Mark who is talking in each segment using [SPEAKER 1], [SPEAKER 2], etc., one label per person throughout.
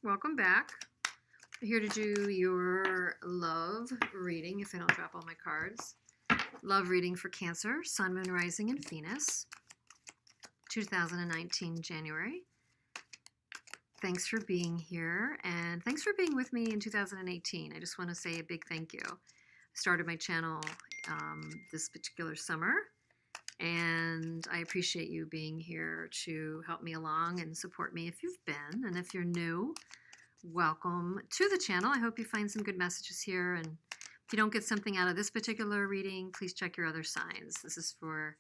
[SPEAKER 1] Welcome back. I'm here to do your love reading if I don't drop all my cards. Love reading for Cancer, Sun, Moon, Rising, and Venus, 2019 January. Thanks for being here, and thanks for being with me in 2018. I just want to say a big thank you. I started my channel this particular summer, and I appreciate you being here to help me along and support me if you've been. And if you're new, welcome to the channel. I hope you find some good messages here. And if you don't get something out of this particular reading, please check your other signs. This is for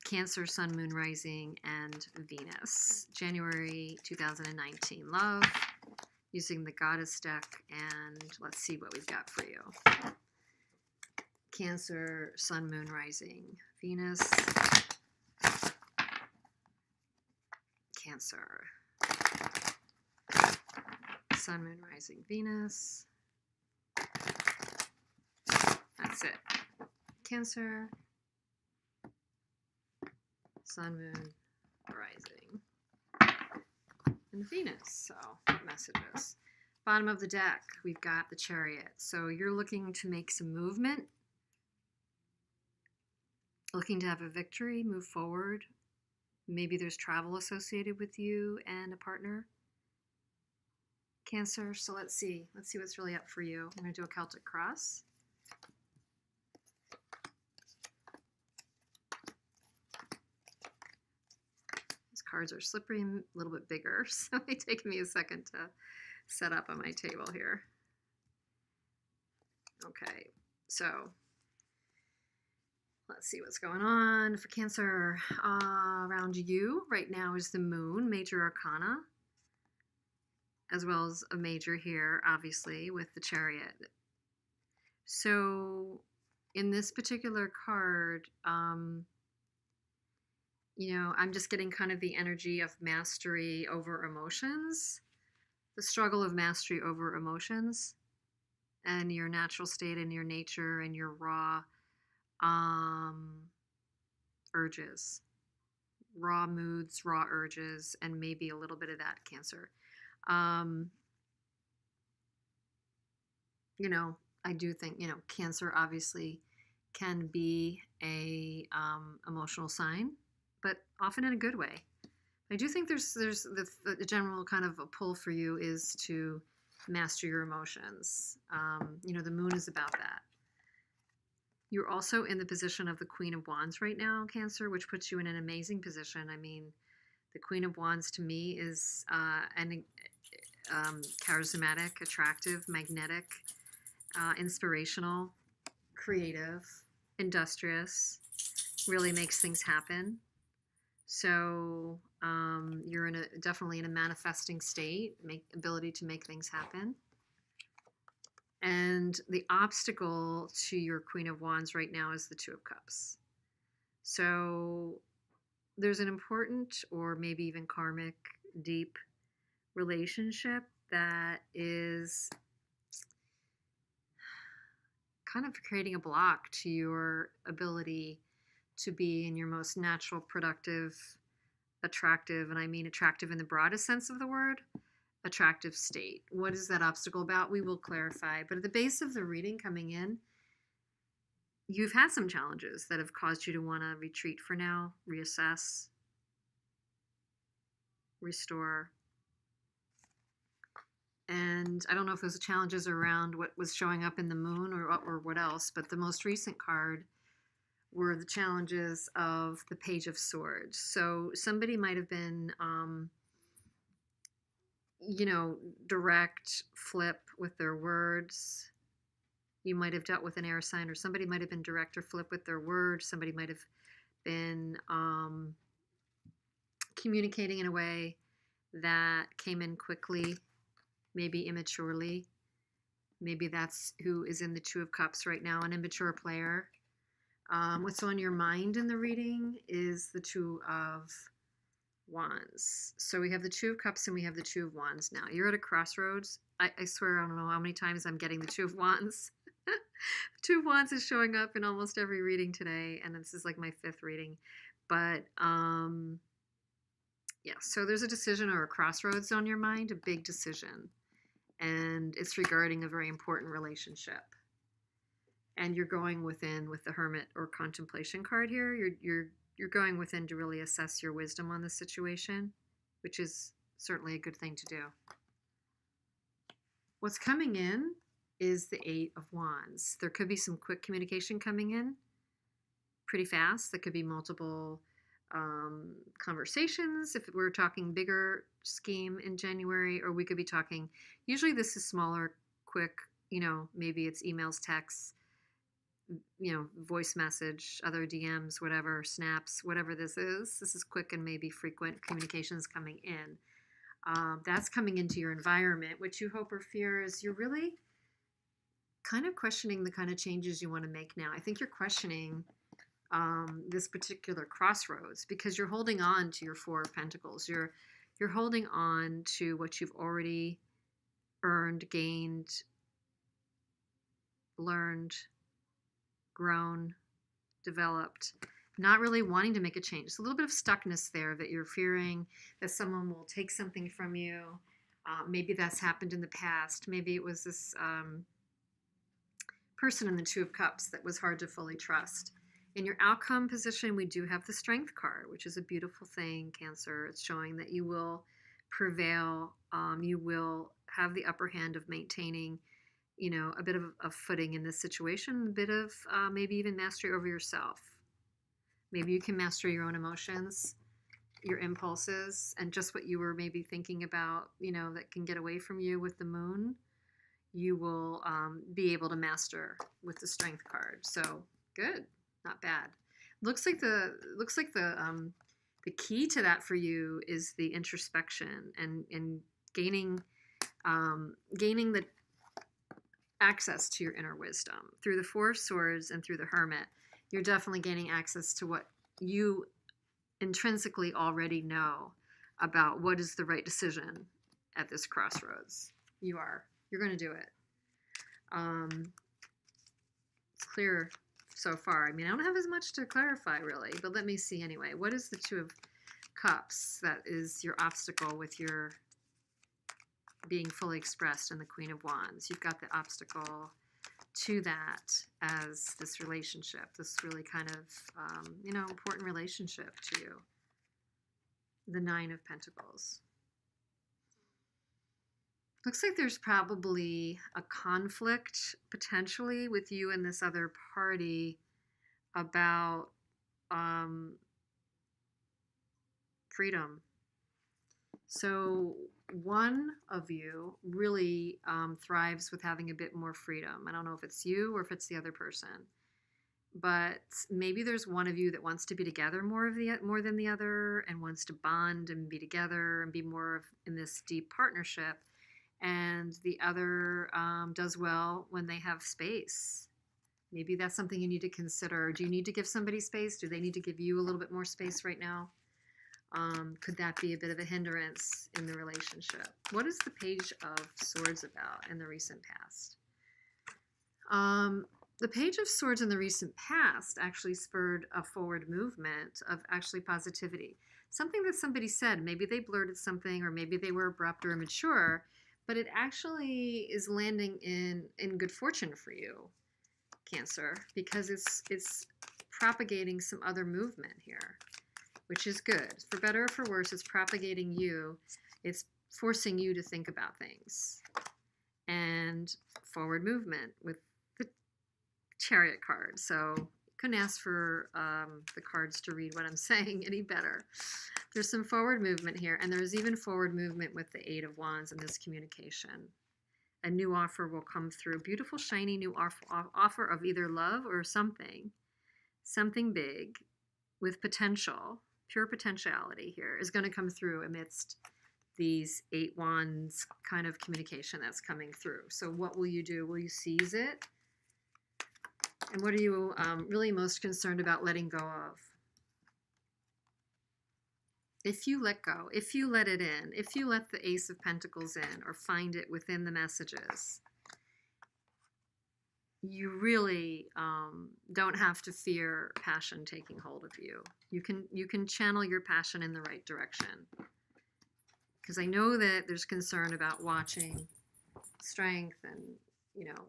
[SPEAKER 1] Cancer, Sun, Moon, Rising, and Venus. January 2019 love, using the Goddess deck, and let's see what we've got for you. Cancer, Sun, Moon, Rising, Venus. Cancer. Sun, Moon, Rising, Venus. That's it. Cancer. Sun, Moon, Rising. And Venus. So, messages. Bottom of the deck, we've got the Chariot. So you're looking to make some movement. Looking to have a victory, move forward. Maybe there's travel associated with you and a partner. Cancer, so let's see what's really up for you. I'm going to do a Celtic cross. These cards are slippery and a little bit bigger, so it's taking me a second to set up on my table here. Okay, so let's see what's going on for Cancer. Around you right now is the Moon, Major Arcana, as well as a major here, obviously, with the Chariot. So in this particular card, I'm just getting kind of the energy of mastery over emotions, the struggle of mastery over emotions, and your natural state and your nature and your raw urges, raw moods, raw urges, and maybe a little bit of that, Cancer. I do think, Cancer obviously can be a emotional sign, but often in a good way. I do think there's the general kind of a pull for you is to master your emotions. The Moon is about that. You're also in the position of the Queen of Wands right now, Cancer, which puts you in an amazing position. I mean, the Queen of Wands to me is charismatic, attractive, magnetic, inspirational, creative, industrious, really makes things happen. So you're definitely in a manifesting state, ability to make things happen. And the obstacle to your Queen of Wands right now is the Two of Cups. So there's an important or maybe even karmic, deep relationship that is kind of creating a block to your ability to be in your most natural, productive, attractive, and I mean attractive in the broadest sense of the word, attractive state. What is that obstacle about? We will clarify. But at the base of the reading coming in, you've had some challenges that have caused you to want to retreat for now, reassess, restore. And I don't know if those challenges are around what was showing up in the Moon or what else, but the most recent card were the challenges of the Page of Swords. So somebody might have been, direct, flip with their words. You might have dealt with an air sign, or somebody might have been direct or flip with their words. Somebody might have been communicating in a way that came in quickly, maybe immaturely. Maybe that's who is in the Two of Cups right now, an immature player. What's on your mind in the reading is the Two of Wands. So we have the Two of Cups and we have the Two of Wands now. You're at a crossroads. I swear I don't know how many times I'm getting the Two of Wands. Two of Wands is showing up in almost every reading today, and this is like my 5th reading. But Yeah, so there's a decision or a crossroads on your mind, a big decision, and it's regarding a very important relationship. And you're going within with the Hermit or Contemplation card here. You're going within to really assess your wisdom on the situation, which is certainly a good thing to do. What's coming in is the Eight of Wands. There could be some quick communication coming in pretty fast. There could be multiple conversations if we're talking bigger scheme in January, or we could be talking, usually this is smaller, quick, maybe it's emails, texts, voice message, other DMs, whatever, snaps, whatever this is. This is quick and maybe frequent communications coming in. That's coming into your environment, which you hope or fear is you're really kind of questioning the kind of changes you want to make now. I think you're questioning this particular crossroads because you're holding on to your Four of Pentacles. You're holding on to what you've already earned, gained, learned, grown, developed, not really wanting to make a change. It's a little bit of stuckness there that you're fearing that someone will take something from you. Maybe that's happened in the past. Maybe it was this person in the Two of Cups that was hard to fully trust. In your outcome position, we do have the Strength card, which is a beautiful thing, Cancer. It's showing that you will prevail. You will have the upper hand of maintaining, a bit of a footing in this situation, a bit of maybe even mastery over yourself. Maybe you can master your own emotions, your impulses, and just what you were maybe thinking about, that can get away from you with the Moon, you will be able to master with the Strength card. So good. Not bad. Looks like the key to that for you is the introspection and gaining the access to your inner wisdom through the Four of Swords and through the Hermit. You're definitely gaining access to what you intrinsically already know about what is the right decision at this crossroads. You're going to do it. It's clear so far. I mean, I don't have as much to clarify really, but let me see anyway. What is the Two of Cups that is your obstacle with your being fully expressed in the Queen of Wands? You've got the obstacle to that as this relationship, this really kind of, important relationship to you. The Nine of Pentacles. Looks like there's probably a conflict potentially with you and this other party about freedom. So one of you really thrives with having a bit more freedom. I don't know if it's you or if it's the other person, but maybe there's one of you that wants to be together more than the other, and wants to bond and be together and be more in this deep partnership. And the other does well when they have space. Maybe that's something you need to consider. Do you need to give somebody space? Do they need to give you a little bit more space right now? Could that be a bit of a hindrance in the relationship? What is the Page of Swords about in the recent past? The Page of Swords in the recent past actually spurred a forward movement of actually positivity. Something that somebody said, maybe they blurted something, or maybe they were abrupt or immature, but it actually is landing in good fortune for you, Cancer, because it's propagating some other movement here, which is good. For better or for worse, it's propagating you. It's forcing you to think about things. And forward movement with the Chariot card. So couldn't ask for the cards to read what I'm saying any better. There's some forward movement here, and there's even forward movement with the Eight of Wands in this communication. A new offer will come through. Beautiful, shiny new offer of either love or something big with potential, pure potentiality here is going to come through amidst these Eight Wands kind of communication that's coming through. So what will you do? Will you seize it? And what are you really most concerned about letting go of? If you let go, if you let it in, if you let the Ace of Pentacles in or find it within the messages, you really don't have to fear passion taking hold of you. You can channel your passion in the right direction. Because I know that there's concern about watching strength and, you know,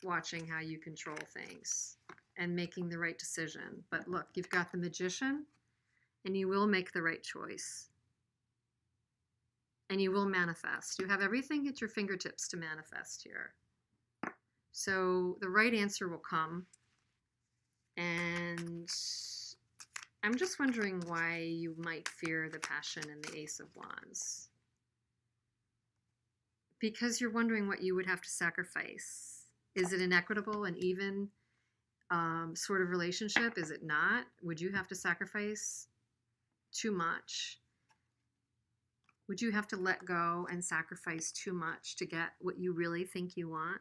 [SPEAKER 1] watching how you control things and making the right decision. But look, you've got the Magician, and you will make the right choice. And you will manifest. You have everything at your fingertips to manifest here. So the right answer will come. And I'm just wondering why you might fear the Passion and the Ace of Wands. Because you're wondering what you would have to sacrifice. Is it an equitable and even sort of relationship? Is it not? Would you have to sacrifice too much? Would you have to let go and sacrifice too much to get what you really think you want?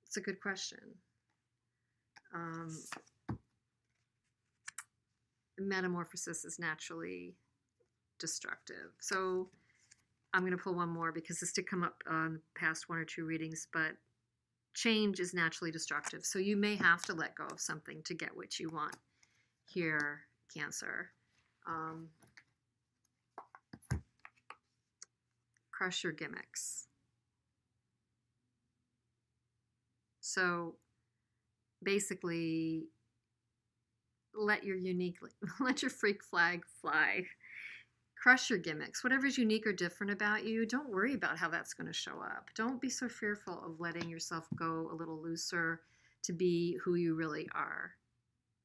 [SPEAKER 1] It's a good question. Metamorphosis is naturally destructive. So I'm going to pull one more because this did come up on the past one or two readings, but change is naturally destructive. So you may have to let go of something to get what you want here, Cancer. Crush your gimmicks. So basically, let your freak flag fly. Crush your gimmicks. Whatever's unique or different about you, don't worry about how that's going to show up. Don't be so fearful of letting yourself go a little looser to be who you really are.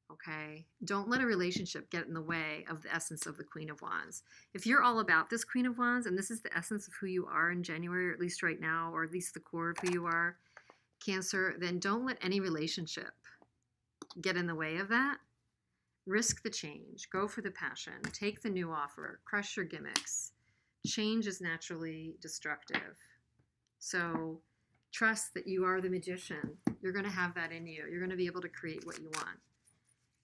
[SPEAKER 1] Okay? Don't let a relationship get in the way of the essence of the Queen of Wands. If you're all about this Queen of Wands, and this is the essence of who you are in January, or at least right now, or at least the core of who you are, Cancer, then don't let any relationship get in the way of that. Risk the change. Go for the passion. Take the new offer. Crush your gimmicks. Change is naturally destructive. So trust that you are the Magician. You're going to have that in you. You're going to be able to create what you want.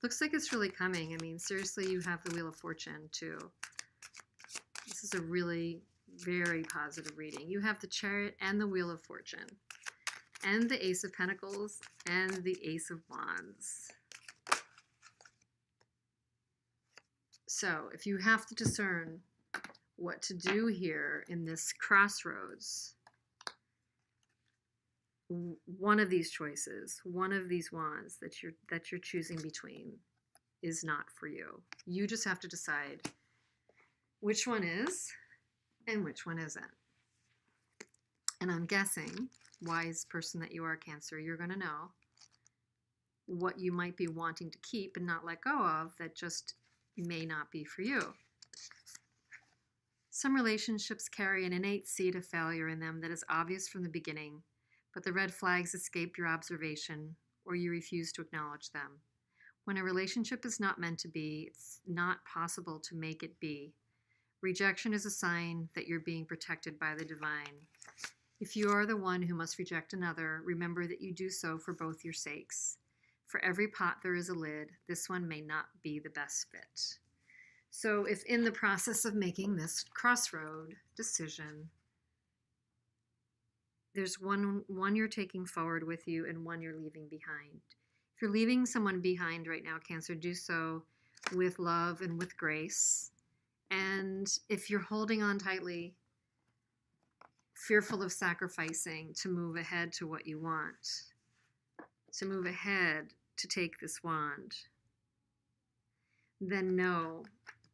[SPEAKER 1] Looks like it's really coming. I mean, seriously, you have the Wheel of Fortune, too. This is a really very positive reading. You have the Chariot and the Wheel of Fortune, and the Ace of Pentacles, and the Ace of Wands. So if you have to discern what to do here in this crossroads, one of these choices, one of these wands that you're choosing between is not for you. You just have to decide which one is and which one isn't. And I'm guessing, wise person that you are, Cancer, you're going to know what you might be wanting to keep and not let go of that just may not be for you. Some relationships carry an innate seed of failure in them that is obvious from the beginning, but the red flags escape your observation or you refuse to acknowledge them. When a relationship is not meant to be, it's not possible to make it be. Rejection is a sign that you're being protected by the divine. If you are the one who must reject another, remember that you do so for both your sakes. For every pot there is a lid. This one may not be the best fit. So if in the process of making this crossroad decision, there's one you're taking forward with you and one you're leaving behind. If you're leaving someone behind right now, Cancer, do so with love and with grace. And if you're holding on tightly, fearful of sacrificing to move ahead to what you want, to move ahead to take this wand, then know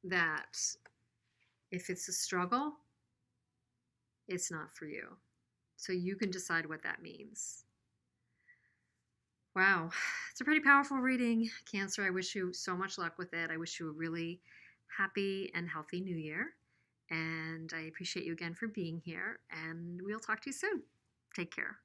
[SPEAKER 1] that if it's a struggle, it's not for you. So you can decide what that means. Wow, it's a pretty powerful reading, Cancer. I wish you so much luck with it. I wish you a really happy and healthy new year. And I appreciate you again for being here. And we'll talk to you soon. Take care.